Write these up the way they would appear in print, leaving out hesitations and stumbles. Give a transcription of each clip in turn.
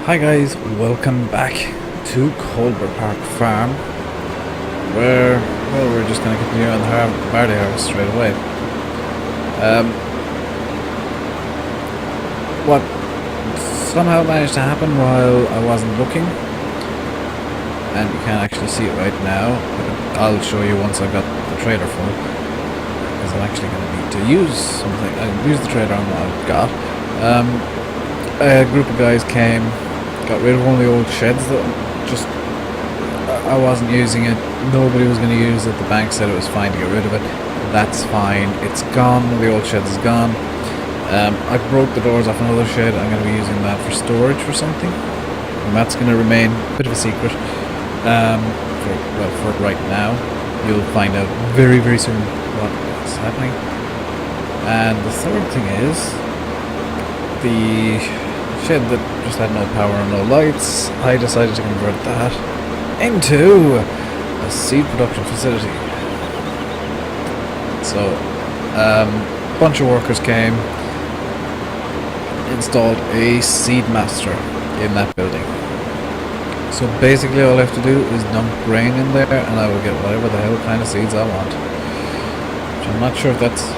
Hi guys, welcome back to Coldborough Park Farm, where, well, we're just going to continue on the barley harvest straight away. What somehow managed to happen while I wasn't looking, and you can't actually see it right now, but I'll show you once I've got the trailer full, because I'm actually going to need to use something. Use the trailer on what I've got. A group of guys came, got rid of one of the old sheds that just I wasn't using it. Nobody was going to use it. The bank said it was fine to get rid of it. That's fine. It's gone. The old shed is gone. I broke the doors off another shed. I'm going to be using that for storage for something, and that's going to remain a bit of a secret for right now. You'll find out very, very soon what is happening. And the third thing is the shed that just had no power and no lights. I decided to convert that into a seed production facility. So a bunch of workers came, installed a seed master in that building. So basically all I have to do is dump grain in there and I will get whatever the hell kind of seeds I want, which I'm not sure if that's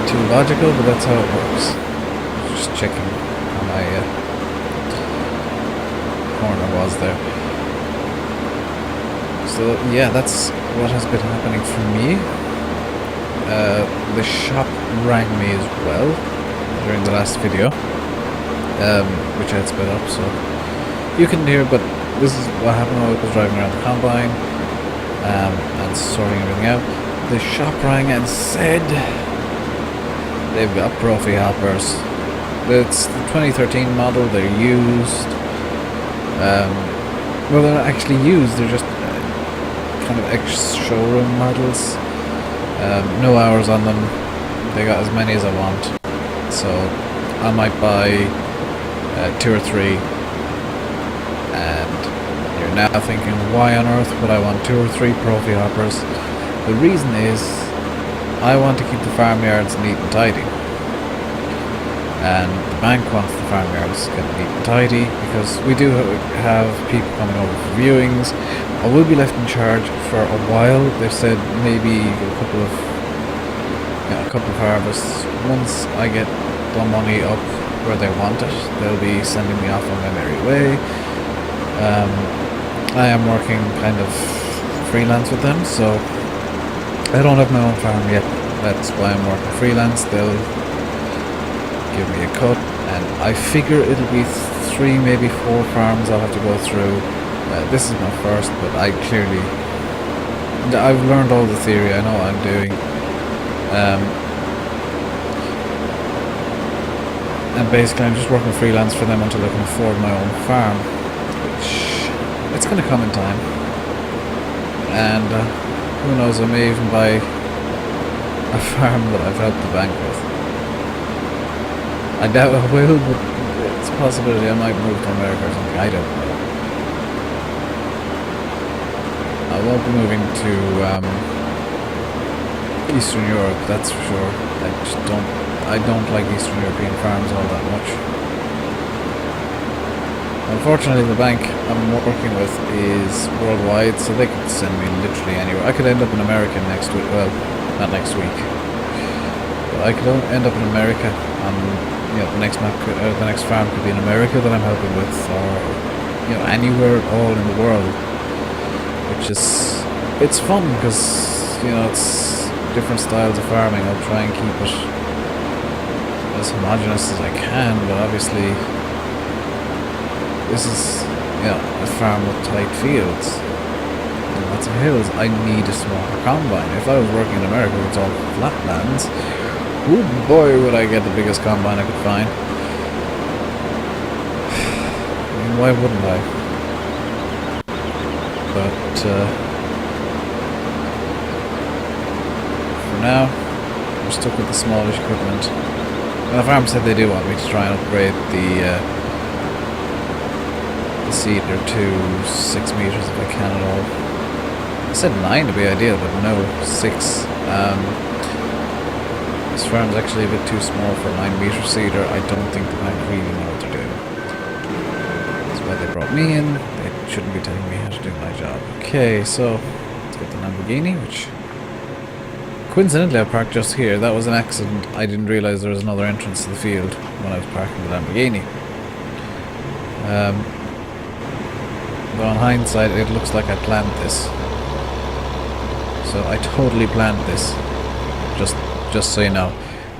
too logical, but that's how it works. Just checking how my corner was there. So yeah, that's what has been happening for me. The shop rang me as well during the last video, which I had sped up, so you couldn't hear, but this is what happened while I was driving around the combine and sorting everything out. The shop rang and said they've got Profi hoppers. It's the 2013 model. They're used. Well, they're not actually used. They're just kind of ex-showroom models. No hours on them. They got as many as I want. So I might buy 2 or 3. And you're now thinking, why on earth would I want 2 or 3 Profi hoppers? The reason is I want to keep the farmyards neat and tidy. And the bank wants the farmyards to get neat and tidy because we do have people coming over for viewings. I will be left in charge for a while. They've said maybe a couple of harvests. Once I get the money up where they want it, they'll be sending me off on my merry way. I am working kind of freelance with them, so I don't have my own farm yet. That's why I'm working freelance. They'll give me a cut, and I figure it'll be 3, maybe 4 farms I'll have to go through. This is my first, but I've learned all the theory. I know what I'm doing. And basically I'm just working freelance for them until I can afford my own farm, which it's going to come in time. And who knows, I may even buy a farm that I've helped the bank with. I doubt I will, but it's a possibility I might move to America or something. I don't know. I won't be moving to Eastern Europe, that's for sure. I don't like Eastern European farms all that much. Unfortunately, the bank I'm working with is worldwide, so they could send me literally anywhere. I could end up in America next week. Well, not next week. But I could end up in America. The next farm could be in America that I'm helping with, or anywhere at all in the world. Which is, it's fun because it's different styles of farming. I'll try and keep it as homogeneous as I can, but obviously this is a farm with tight fields and lots of hills. I need a smaller combine. If I was working in America where it's all flatlands, oh boy would I get the biggest combine I could find. I mean, why wouldn't I? But for now I'm stuck with the smallish equipment. And the farm said they do want me to try and upgrade the seeder to 6 meters if I can at all. I said 9 to be ideal, but no, 6. This farm's actually a bit too small for a 9 meter seeder. I don't think the bank really know what they're doing. brought me in. They shouldn't be telling me how to do my job. Okay, so let's get the Lamborghini, which coincidentally I parked just here. That was an accident. I didn't realize there was another entrance to the field when I was parking the Lamborghini. But on hindsight, it looks like I planned this. So I totally planned this. Just so you know.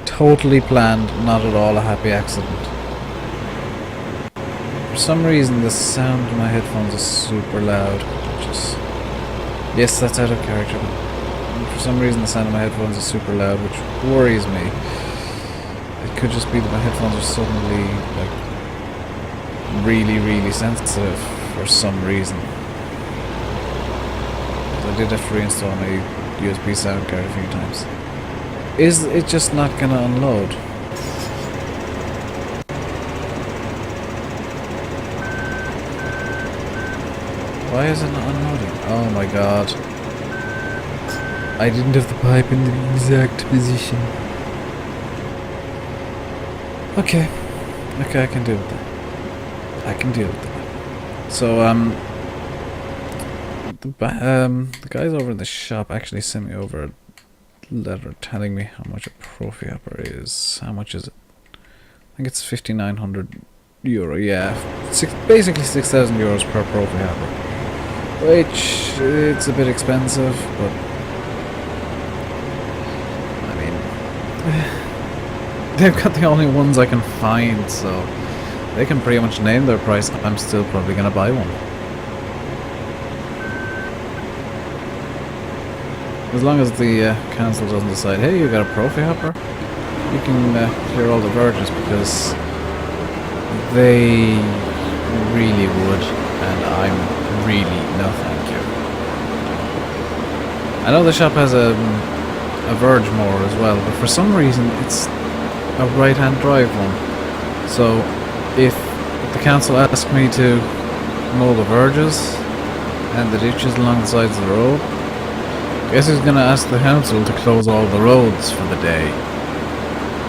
Totally planned, not at all a happy accident. For some reason the sound in my headphones is super loud. Yes, that's out of character, but for some reason the sound in my headphones is super loud, which worries me. It could just be that my headphones are suddenly like really, really sensitive for some reason. I did have to reinstall my USB sound card a few times. Is it just not gonna unload? Why is it not unloading? Oh my god. I didn't have the pipe in the exact position. Okay. Okay, I can deal with that. I can deal with that. So, the guys over in the shop actually sent me over a letter telling me how much a Profi Hopper is. How much is it? I think it's €5,900. Yeah, basically 6,000 euros per Profi Hopper, which it's a bit expensive, but I mean, they've got the only ones I can find, so they can pretty much name their price. I'm still probably gonna buy one. As long as the council doesn't decide, hey, you got a Profi Hopper, you can clear all the verges, because they really would, and I'm really no thank you. I know the shop has a verge mower as well, but for some reason it's a right-hand drive one. So if the council ask me to mow the verges and the ditches along the sides of the road, I guess he's gonna ask the council to close all the roads for the day,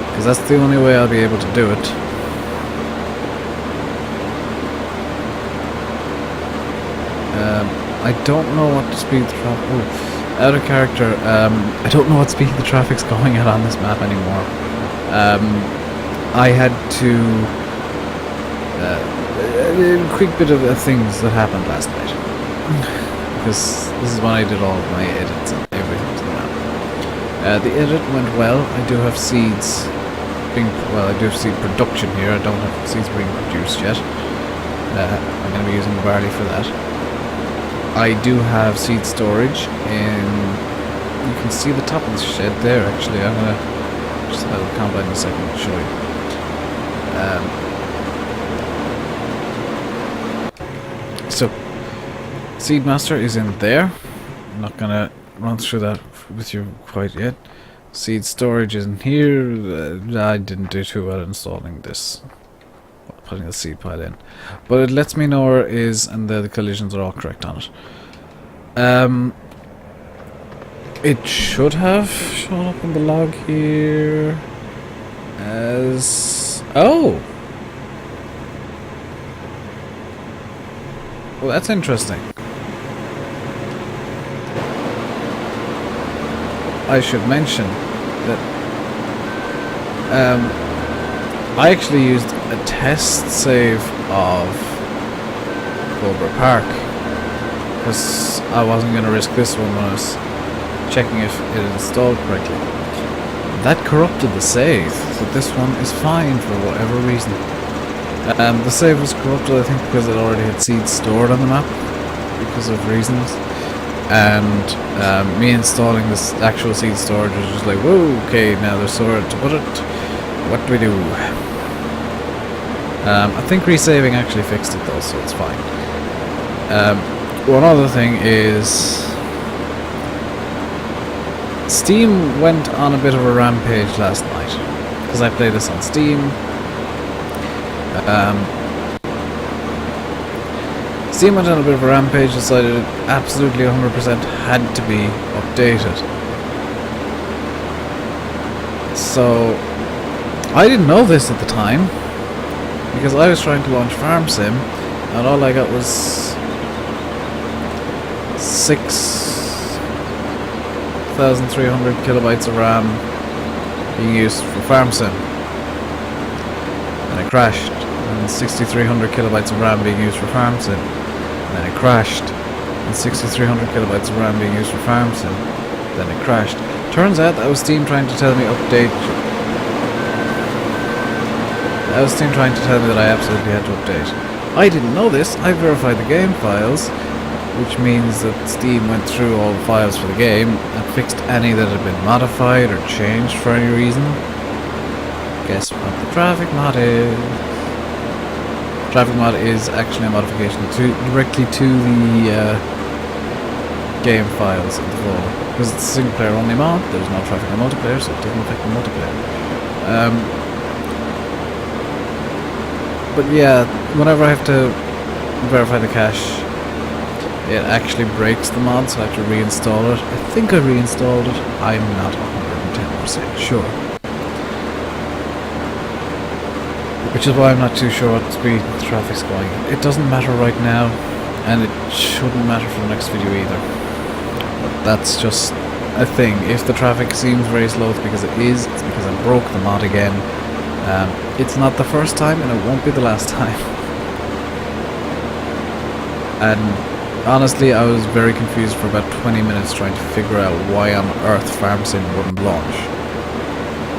because that's the only way I'll be able to do it. I don't know what speed the traffic. Oh, out of character. I don't know what speed the traffic's going at on this map anymore. I had to. A quick bit of things that happened last night. Because this is when I did all of my edits and everything to the map. The edit went well. I do have seeds being, I do have seed production here. I don't have seeds being produced yet. I'm going to be using barley for that. I do have seed storage in, you can see the top of the shed there actually. I'm going to just have a combine in a second to show you. So Seedmaster is in there. I'm not gonna run through that with you quite yet. Seed storage is in here. I didn't do too well installing this, putting the seed pile in, but it lets me know where it is, and the collisions are all correct on it. It should have shown up in the log here as well, that's interesting. I should mention that I actually used a test save of Coldborough Park, because I wasn't going to risk this one when I was checking if it installed correctly. That corrupted the save, but this one is fine for whatever reason. The save was corrupted, I think, because it already had seeds stored on the map, because of reasons. And me installing this actual seed storage was just like, whoa, okay, now there's somewhere to put it. What do we do? I think resaving actually fixed it though, so it's fine. One other thing is, Steam went on a bit of a rampage last night, because I played this on Steam. Steam went on a bit of a rampage, decided it absolutely 100% had to be updated. So, I didn't know this at the time, because I was trying to launch Farm Sim, and all I got was 6,300 kilobytes of RAM being used for farm sim, and it crashed. And 6,300 kilobytes of RAM being used for farm sim, and then it crashed. And 6,300 kilobytes of RAM being used for farm sim, then it crashed. Turns out that was Steam trying to tell me update. That was Steam trying to tell me that I absolutely had to update. I didn't know this. I verified the game files, which means that Steam went through all the files for the game and fixed any that had been modified or changed for any reason. Guess what the traffic mod is? Traffic mod is actually a modification directly to the game files of the fall. Because it's a single player only mod, there's no traffic on multiplayer, so it doesn't affect the multiplayer. But yeah, whenever I have to verify the cache, it actually breaks the mod, so I have to reinstall it. I think I reinstalled it, I'm not 110% sure. Which is why I'm not too sure what speed the traffic's going. It doesn't matter right now, and it shouldn't matter for the next video either. But that's just a thing. If the traffic seems very slow, it's because it is. It's because I broke the mod again. It's not the first time, and it won't be the last time. And honestly, I was very confused for about 20 minutes trying to figure out why on earth FarmSim wouldn't launch.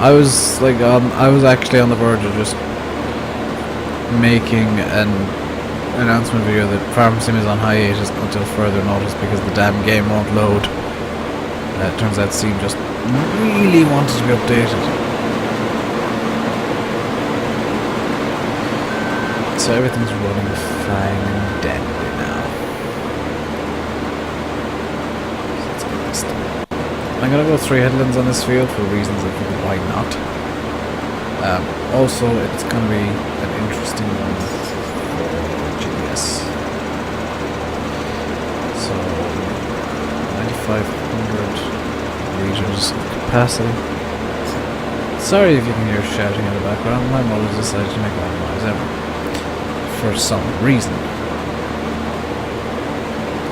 I was actually on the verge of just making an announcement video that FarmSim is on hiatus until further notice because the damn game won't load. It turns out Steam just really wanted to be updated. So everything's running fine and dandy now. So let's get this done. I'm gonna go 3 headlands on this field for reasons of why not. Also, it's gonna be an interesting one for GPS. So 9,500 liters of capacity. Sorry if you can hear shouting in the background. My mother decided to make all the noise ever. For some reason.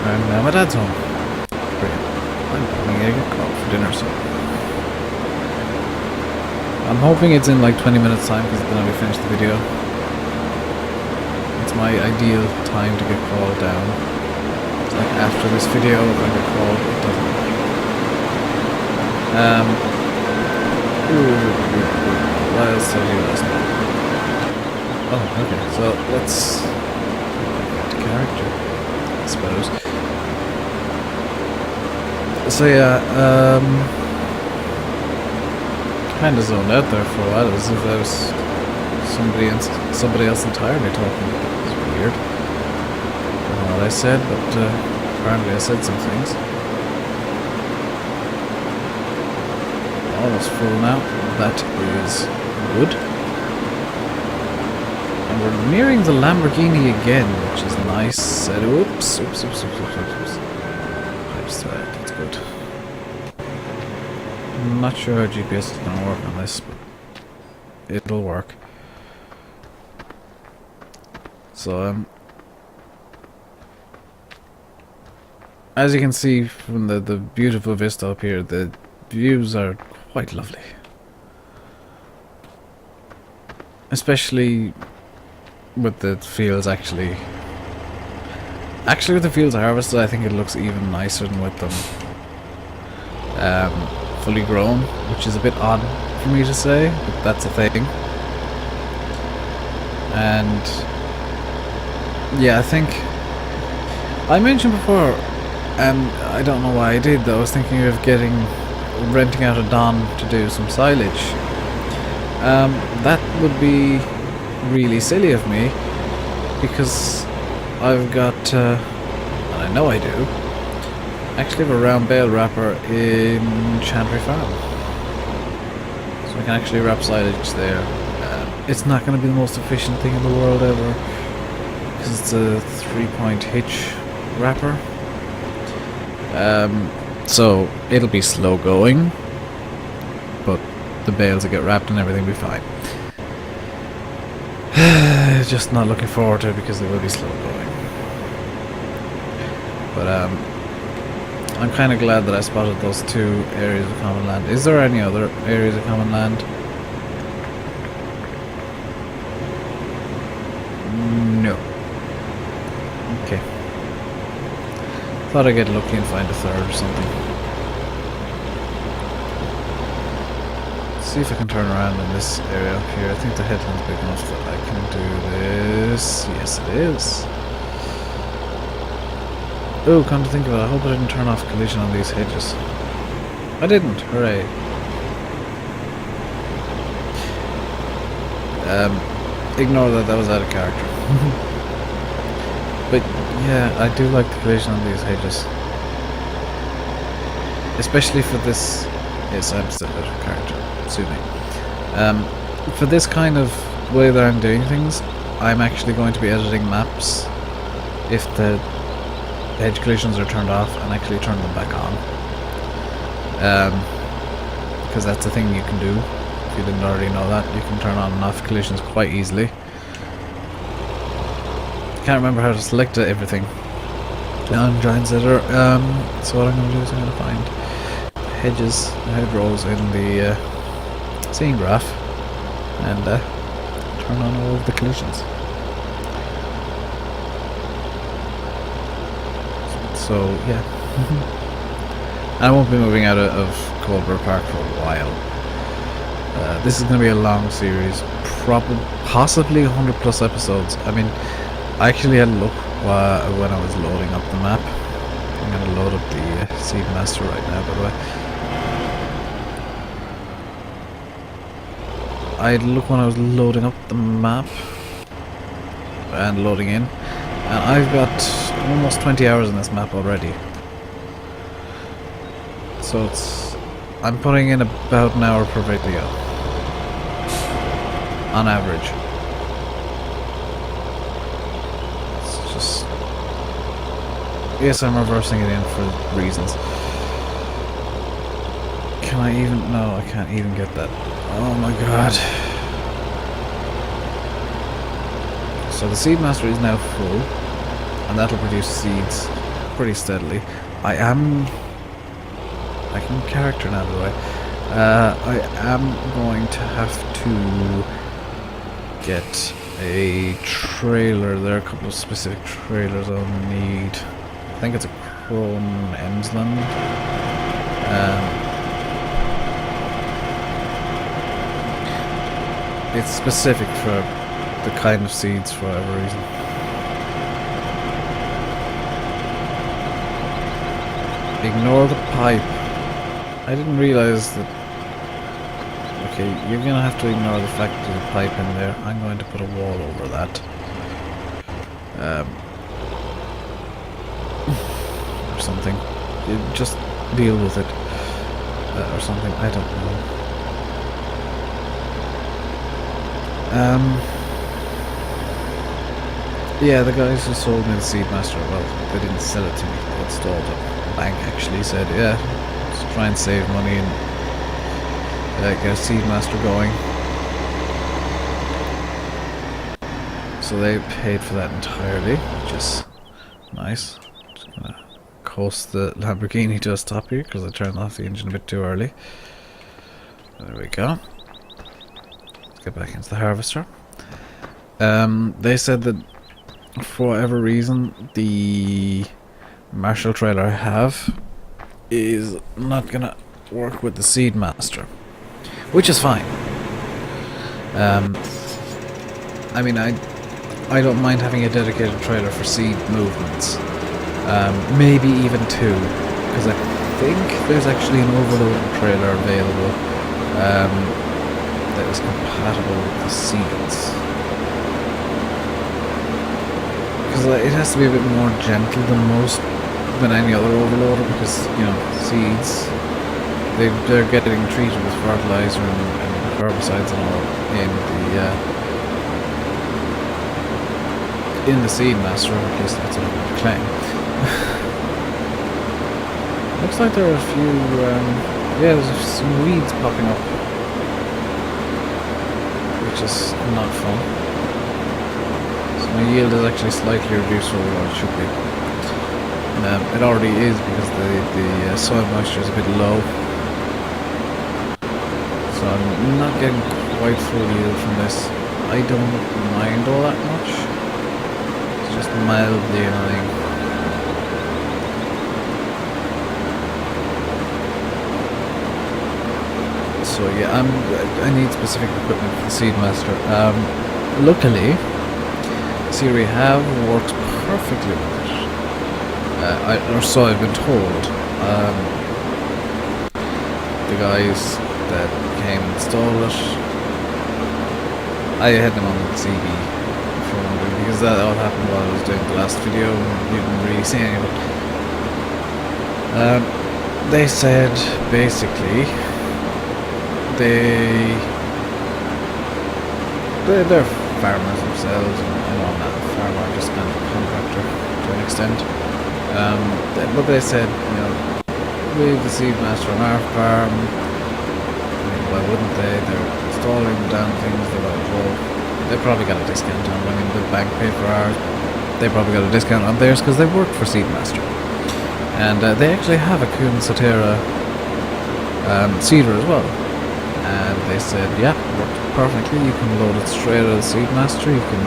And now my dad's home. Brilliant. I'm having a good call for dinner soon. I'm hoping it's in like 20 minutes time because then I'll be finished the video. It's my ideal time to get called down. It's like after this video if I get called, it doesn't matter. What else did I do last night? Oh, okay, so let's get to character, I suppose. So yeah, kinda zoned out there for a while, as if there was somebody else entirely talking. It was weird. I don't know what I said, but apparently I said some things. Almost full now, that is good. We're nearing the Lamborghini again, which is nice. Oops. Pipes to that, that's good. I'm not sure how GPS is going to work on this, but it'll work. So, as you can see from the beautiful vista up here, the views are quite lovely. Especially with the fields actually with the fields harvested, I think it looks even nicer than with them fully grown, which is a bit odd for me to say, but that's a thing. And yeah, I think I mentioned before, and I don't know why I did though, I was thinking of renting out a Don to do some silage. That would be really silly of me, because I've got, and I know I do, actually have a round bale wrapper in Chantry Farm. So I can actually wrap silage there. It's not going to be the most efficient thing in the world ever, because it's a 3-point hitch wrapper. So it'll be slow going, but the bales will get wrapped and everything will be fine. Just not looking forward to it because they will be slow going. But I'm kind of glad that I spotted those 2 areas of common land. Is there any other areas of common land? No. Okay. Thought I'd get lucky and find a 3rd or something. See if I can turn around in this area up here. I think the headland's big enough that I can do this. Yes, it is. Oh, come to think of it, I hope I didn't turn off collision on these hedges. I didn't. Hooray. Ignore that. That was out of character. But yeah, I do like the collision on these hedges, especially for this. Yes, I'm still out of character. Sue me. For this kind of way that I'm doing things, I'm actually going to be editing maps if the hedge collisions are turned off and actually turn them back on. Because that's a thing you can do. If you didn't already know that, you can turn on and off collisions quite easily. Can't remember how to select everything on Giant Editor. So what I'm going to do is I'm going to find hedges, hedgerows in the scene graph and turn on all of the collisions. So yeah, I won't be moving out of Coldborough Park for a while. This is going to be a long series, possibly 100 plus episodes. I mean, I actually had a look when I was loading up the map. I'm going to load up the Seed Master right now, by the way. I had a look when I was loading up the map and loading in, and I've got almost 20 hours in this map already. So I'm putting in about an hour per video on average. It's just, yes, I'm reversing it in for reasons. Can I even? No, I can't even get that. Oh my god. So the Seed Master is now full, and that'll produce seeds pretty steadily. I am character now, by the way. I am going to have to get a trailer. There are a couple of specific trailers I'll need. I think it's a Chrome Emsland. It's specific for the kind of seeds for whatever reason. Ignore the pipe. I didn't realize that. Okay, you're gonna have to ignore the fact that there's a pipe in there. I'm going to put a wall over that. Or something. Just deal with it. Or something. I don't know. Yeah, the guys who sold me the Seed Master, well, they didn't sell it to me, they installed it. The bank actually said, yeah, just try and save money and get a Seed Master going. So they paid for that entirely, which is nice. Just gonna coast the Lamborghini to a stop here because I turned off the engine a bit too early. There we go. Get back into the harvester. They said that for whatever reason the Marshall trailer I have is not gonna work with the Seed Master, which is fine. I mean, I don't mind having a dedicated trailer for seed movements, maybe even 2, because I think there's actually an overload trailer available that is compatible with the seeds. Because it has to be a bit more gentle than any other overloader, because, you know, seeds, they're getting treated with fertilizer and herbicides and all in the Seed Master, or at least that's what I'm claim. Looks like there are a few, yeah, there's some weeds popping up, which is not fun. So my yield is actually slightly reduced from what it should be. It already is because the soil moisture is a bit low. So I'm not getting quite full yield from this. I don't mind all that much. It's just mildly annoying. So yeah, I need specific equipment for the Seedmaster. Luckily, Siri have works perfectly with it. Or so I've been told. The guys that came and installed it, I had them on the CD phone because that all happened while I was doing the last video and you didn't really see any of it. They said basically they're farmers themselves, and I know I'm not a farmer, I'm just kind of a contractor to an extent. But they said, you know, we have the Seedmaster on our farm. I mean, why wouldn't they? They're installing the damn things. They're like, well, they probably got a discount on. I mean, the bank paid for ours. They probably got a discount on theirs because they work for Seedmaster. And they actually have a Kuhn Satera seeder as well. And they said, yeah, works perfectly. You can load it straight out of the Seedmaster. You can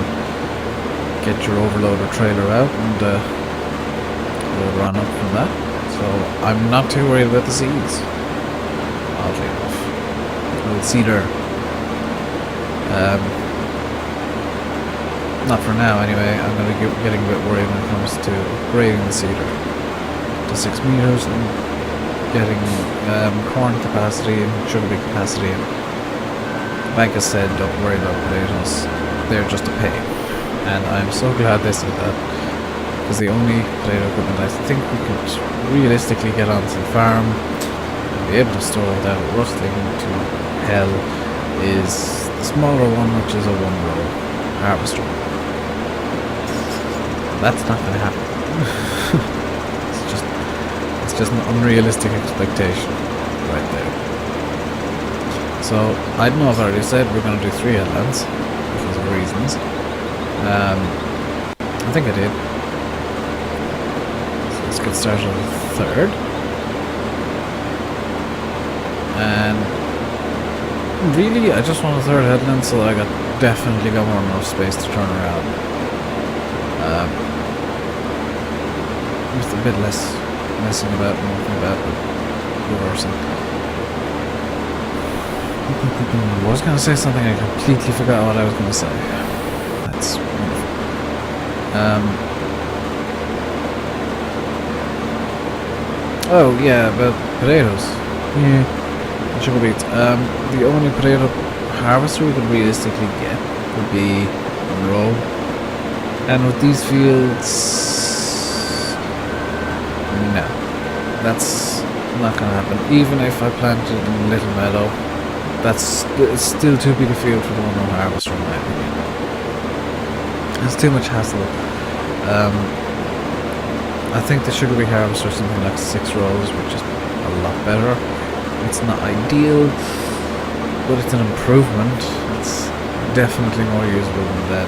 get your overloader trailer out and load run up from that. So I'm not too worried about the seeds. Oddly enough, the seeder. Not for now, anyway. I'm going to be getting a bit worried when it comes to upgrading the seeder to 6 meters and getting corn capacity and sugar beet capacity. And the bank has said, don't worry about potatoes, they're just a pay. And I'm so glad they said that, because the only potato equipment I think we could realistically get onto the farm and be able to store without rusting to hell is the smaller one, which is a 1-row harvester. That's not going to happen. It's just an unrealistic expectation right there. So I don't know if I already said we're going to do 3 headlands because of reasons. I think I did. So let's get started on the 3rd. And really, I just want a 3rd headland so that I definitely got more enough space to turn around. Just a bit less messing about and walking about, but reversing. I was going to say something, I completely forgot what I was going to say. That's wonderful. Oh yeah, about potatoes. Yeah, sugar beets. The only potato harvester we could realistically get would be Monroe. And with these fields, no, that's not going to happen. Even if I planted in Little Meadow, it's still too big a field for the one-row harvester in my opinion. It's too much hassle. I think the sugar beet harvester is something like 6 rows, which is a lot better. It's not ideal, but it's an improvement. It's definitely more usable than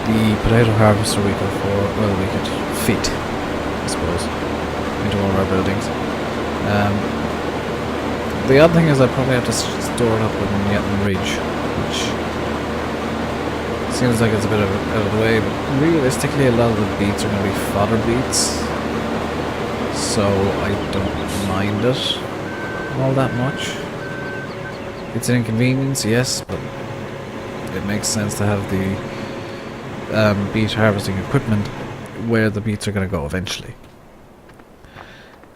the potato harvester we could afford. Well, we could fit, I suppose, into one of our buildings. The odd thing is I probably have to store it up in Yetton Ridge, which seems like it's a bit out of the way, but realistically a lot of the beets are going to be fodder beets, so I don't mind it all that much. It's an inconvenience, yes, but it makes sense to have the beet harvesting equipment where the beets are going to go eventually.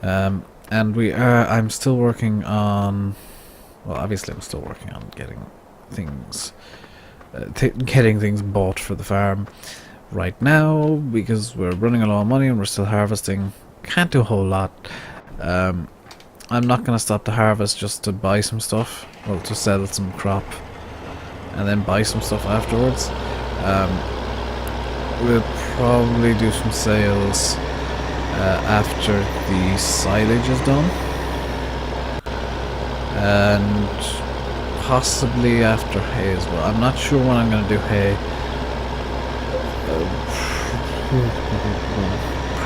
And I'm still working on, well, obviously I'm still working on getting things bought for the farm right now, because we're running low on money and we're still harvesting. Can't do a whole lot. I'm not going to stop the harvest just to buy some stuff, well, to sell some crop and then buy some stuff afterwards. We'll probably do some sales after the silage is done, and possibly after hay as well. I'm not sure when I'm going to do hay.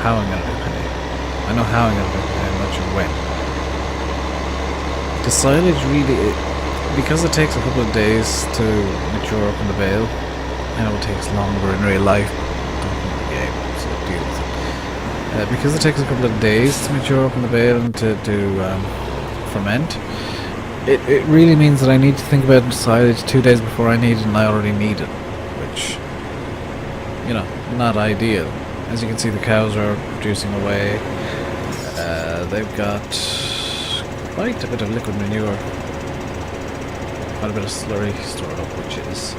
how I'm going to do hay. I know how I'm going to do hay, I'm not sure when. The silage really, because it takes a couple of days to mature up in the bale, I know it takes longer in real life, don't in the game, so deal with it. Because it takes a couple of days to mature up in the bale and to ferment, it really means that I need to think about silage 2 days before I need it, and I already need it, which, you know, not ideal. As you can see, the cows are producing away. They've got quite a bit of liquid manure, quite a bit of slurry stored up, which is,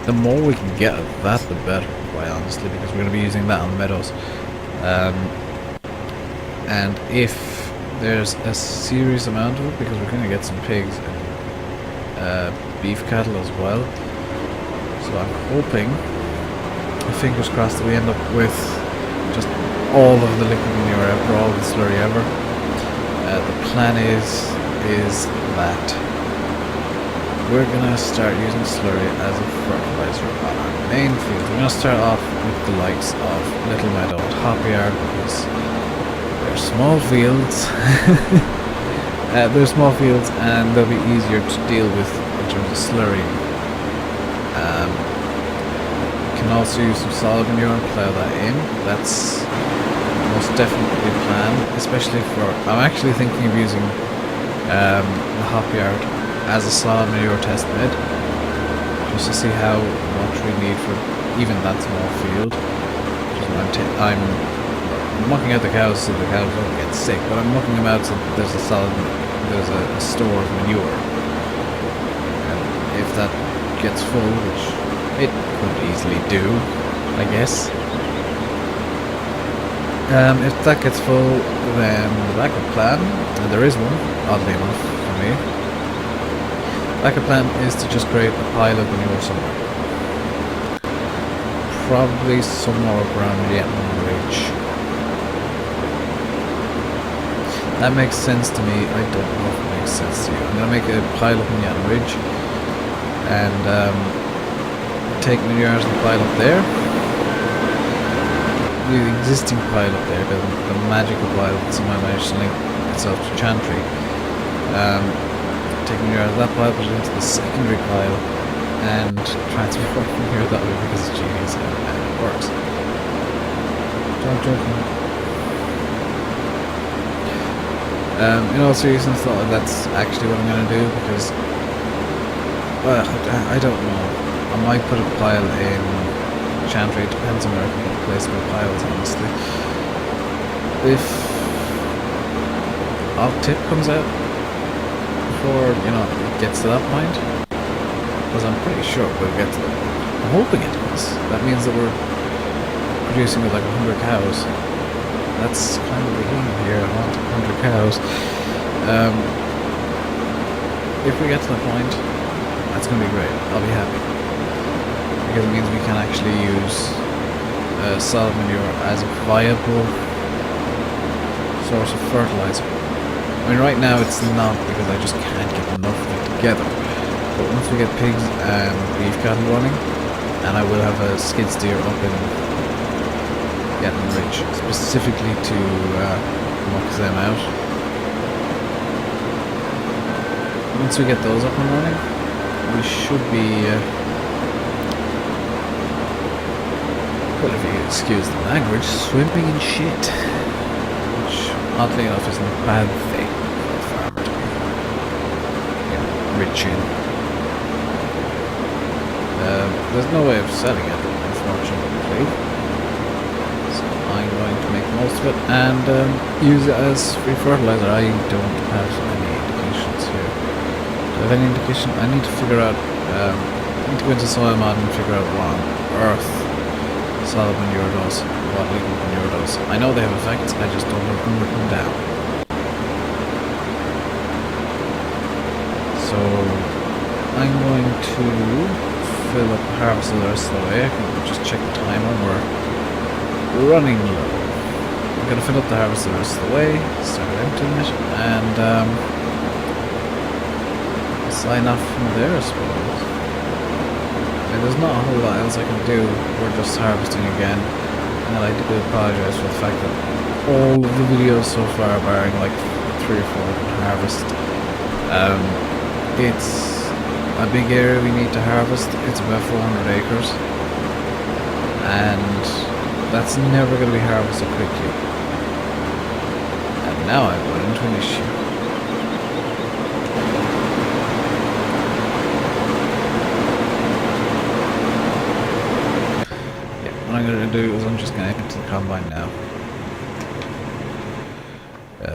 the more we can get of that, the better, quite honestly, because we're going to be using that on meadows. And if there's a serious amount of it, because we're going to get some pigs and beef cattle as well, so I'm hoping, fingers crossed, that we end up with just all of the liquid manure ever, all the slurry ever. The plan is that we're gonna start using slurry as a fertilizer on our main field. We're gonna start off with the likes of Little Meadow and Hoppyard, because they're small fields. They're small fields and they'll be easier to deal with in terms of slurry. Can also use some solid manure and plough that in. That's most definitely the plan, especially for, I'm actually thinking of using the Hoppyard as a solid manure test bed, just to see how much we need for even that small field. I'm mucking out the cows so the cows don't get sick, but I'm mucking them out so there's a store of manure. And if that gets full, which it could easily do, I guess. If that gets full, then the backup plan, and there is one, oddly enough for me, backup plan is to just create a pile of manure somewhere. Probably somewhere around Yetman Ridge. That makes sense to me. I don't know if it makes sense to you. I'm going to make a pile up in Yetman Ridge and take manure out of the pile up there. The existing pile up there, the magical pile that somehow managed to link itself to Chantry. Take manure out of that pile, put it into the secondary pile, and transfer manure that way because it's genius and it works. Don't joke. In all seriousness, though, that's actually what I'm going to do, because, well, I don't know. I might put a pile in Chantry. It depends on where I can place my piles, honestly. If Alt-Tip comes out before, you know, it gets to that point, because I'm pretty sure we'll get to that. I'm hoping it does. That means that we're producing with like 100 cows. That's kind of the game here. I want 100 cows. If we get to that point, that's going to be great. I'll be happy. Because it means we can actually use solid manure as a viable source of fertilizer. I mean, right now it's not, because I just can't get enough of it together. But once we get pigs and beef cattle running, and I will have a skid steer up in Yetman Ridge specifically to muck them out. Once we get those up and running, we should be well, if you excuse the language, swimming in shit. Which, oddly enough, isn't a bad thing for a farmer to be, you know, rich in. There's no way of selling it, unfortunately. So I'm going to make the most of it and use it as free fertilizer. I don't have any indications here. Do I have any indication? I need to figure out, I need to go into soil mod and figure out what on earth solid manure does, what liquid manure does. I know they have effects, I just don't have them written down. So I'm going to fill up the harvest the rest of the way. I can just check the timer, we're running low. I'm going to fill up the harvest the rest of the way, start emptying it, and sign off from there, I suppose. there's not a whole lot else I can do. We're just harvesting again, and I do apologise for the fact that all of the videos so far, barring like 3 or 4 harvest, it's a big area we need to harvest. It's about 400 acres, and that's never going to be harvested quickly. And now I've got into an issue. What I'm going to do is I'm just going to head to the combine now.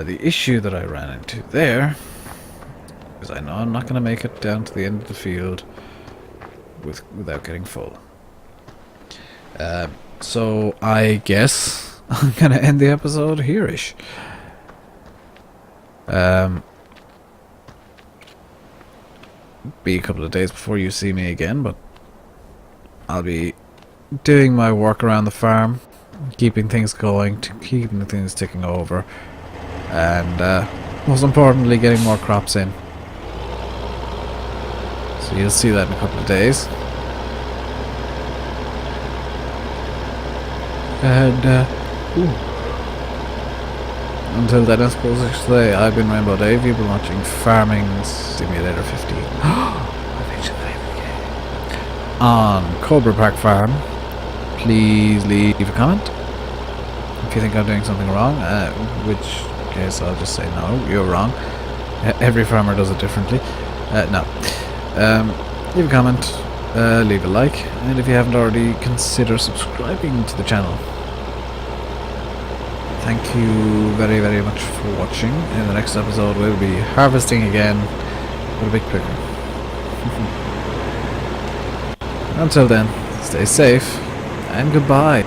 The issue that I ran into there is I know I'm not going to make it down to the end of the field without getting full. So I guess I'm going to end the episode here-ish. Be a couple of days before you see me again, but I'll be doing my work around the farm, keeping things going, keeping things ticking over, and most importantly getting more crops in. So you'll see that in a couple of days. And until then, I suppose I should say I've been Rainbow Dave. You've been watching Farming Simulator 15 on Coldborough Park Farm. Please leave a comment if you think I'm doing something wrong, which case I'll just say no, you're wrong. Every farmer does it differently. No. Leave a comment, leave a like, and if you haven't already, consider subscribing to the channel. Thank you very, very much for watching. In the next episode we'll be harvesting again, but a bit quicker. Until then, stay safe, and goodbye.